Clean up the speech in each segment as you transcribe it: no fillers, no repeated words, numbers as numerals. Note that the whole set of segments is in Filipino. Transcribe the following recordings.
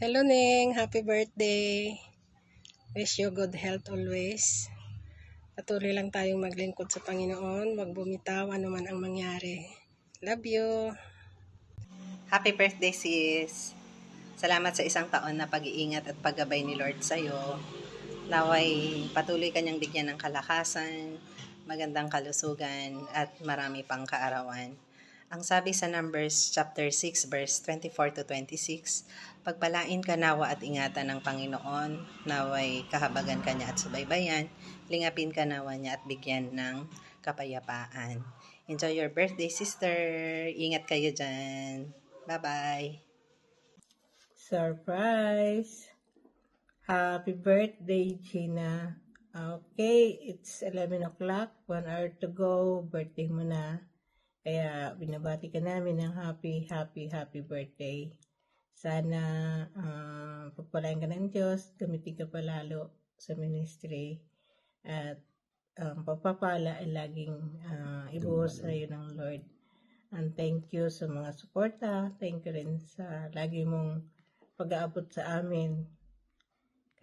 Hello Ning, happy birthday. Wish you good health always. Patuloy lang tayong maglingkod sa Panginoon, wag bumitaw anuman ang mangyari. Love you. Happy birthday, sis! Salamat sa isang taon na pag-iingat at paggabay ni Lord sa'yo. Naway patuloy kanyang bigyan ng kalakasan, magandang kalusugan, at marami pang kaarawan. Ang sabi sa Numbers chapter 6 verse 24 to 26, pagpalain ka nawa at ingatan ng Panginoon, naway kahabagan ka niya at subaybayan, lingapin ka nawa niya at bigyan ng kapayapaan. Enjoy your birthday, sister! Ingat kayo dyan! Bye-bye! Surprise! Happy birthday, Gina. Okay, it's 11 o'clock. 1 hour to go. Birthday mo na. Kaya binabati ka namin ng happy birthday. Sana pagpalain ka ng Diyos, gamitin ka palalo sa ministry. At pagpapala ay laging ibuhos sa iyo ng Lord. And thank you sa mga suporta. Thank you rin sa lagi mong pag-aabot sa amin.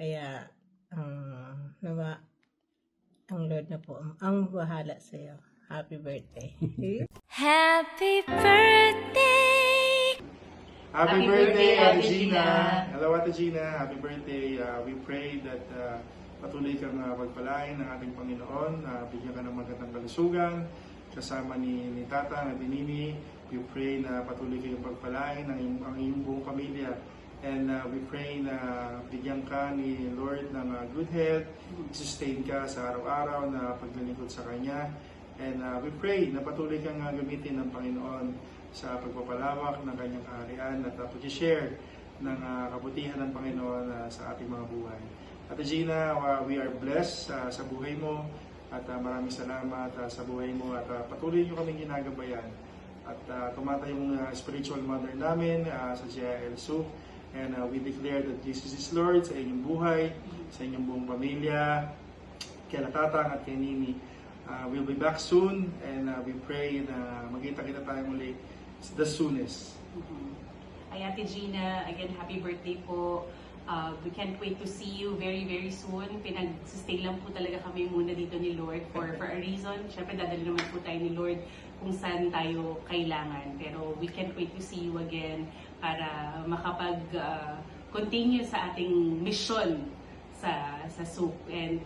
Kaya, nawa, ang Lord na po, ang bahala sa iyo. Happy birthday. Happy birthday! Happy birthday, Ate Gina! Hello, Ate Gina. Happy birthday. We pray that patuloy kang pagpalain ng ating Panginoon. Bigyan ka ng magandang kalusugan. Kasama ni Tata, at ni Nini. We pray na patuloy kayong pagpalain ng ang iyong buong pamilya. And we pray na bigyan ka ni Lord ng good health, sustain ka sa araw-araw na paglilingkod sa Kanya. And we pray na patuloy kang gamitin ng Panginoon sa pagpapalawak ng Kanyang kaharian at pag-share ng kabutihan ng Panginoon sa ating mga buhay. Ate Gina, we are blessed sa buhay mo at maraming salamat sa buhay mo at patuloy nyo kaming ginagabayan. At tumata yung spiritual mother namin sa GIL Soup. And we declare that Jesus is Lord sa inyong buhay, sa inyong buong pamilya, kay Tatang at kay Nini. We'll be back soon and we pray na magkita-kita tayo muli the soonest. Ay, Ate Gina, again, happy birthday po. We can't wait to see you very soon. Pinag-stay lang po talaga kami muna dito ni Lord for a reason. Siyempre, dadali naman po tayo ni Lord kung saan tayo kailangan. Pero we can't wait to see you again para makapag-continue sa ating mission sa SOUP. And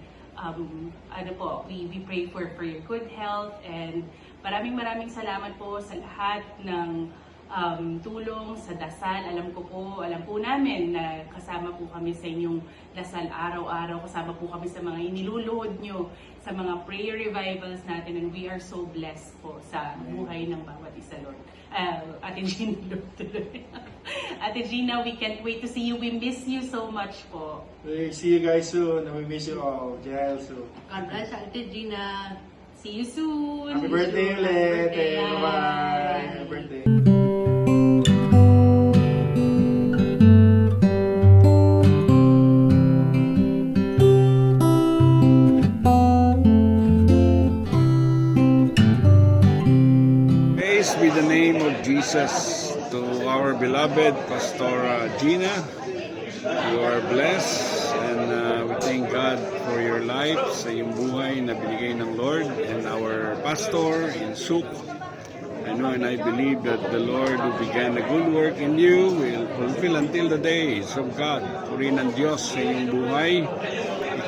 we pray for your good health and maraming salamat po sa lahat ng tulong sa dasal. Alam po namin na kasama po kami sa inyong dasal araw-araw, kasama po kami sa mga iniluluhod nyo, sa mga prayer revivals natin, and we are so blessed po sa buhay ng bawat isa, Lord. Ate Gina, Ate Gina, we can't wait to see you. We miss you so much po. We see you guys soon and we miss you all. JL soon. God bless, Ate Gina. See you soon. Happy birthday ulit. Bye-bye. Happy birthday. Praise be the name of Jesus to our beloved Pastora Gina. You are blessed and we thank God for your life sa iyong buhay na binigay ng Lord and our pastor in SOUP. I know and I believe that the Lord who began a good work in you will fulfill until the days of God. Purihin ng Diyos sa iyong buhay.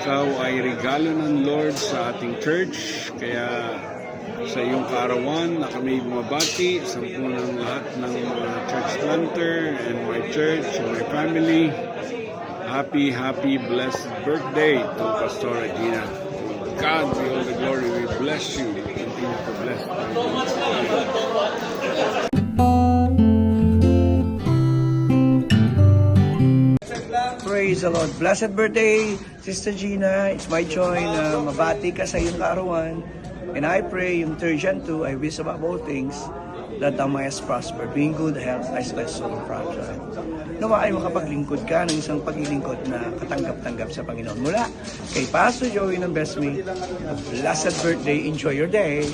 Ikaw ay regalo ng Lord sa ating church. Kaya sa iyong kaarawan na kami bumabati sa punang lahat ng mga church planter and my church and my family. Happy, blessed birthday to Pastor Gina. To God be all the glory. We bless you. Continue to bless you. Praise the Lord. Blessed birthday, Sister Gina. It's my joy na mabati ka sa iyong kaarawan. And I pray yung Tertian 2, I wish above all things that thou mayest prosper, being good health, as thy soul prosper. Nawa ay makapaglingkod ka ng isang paglilingkod na katanggap-tanggap sa Panginoon. Mula kay Pastor Joey ng Best Me, blessed birthday. Enjoy your day.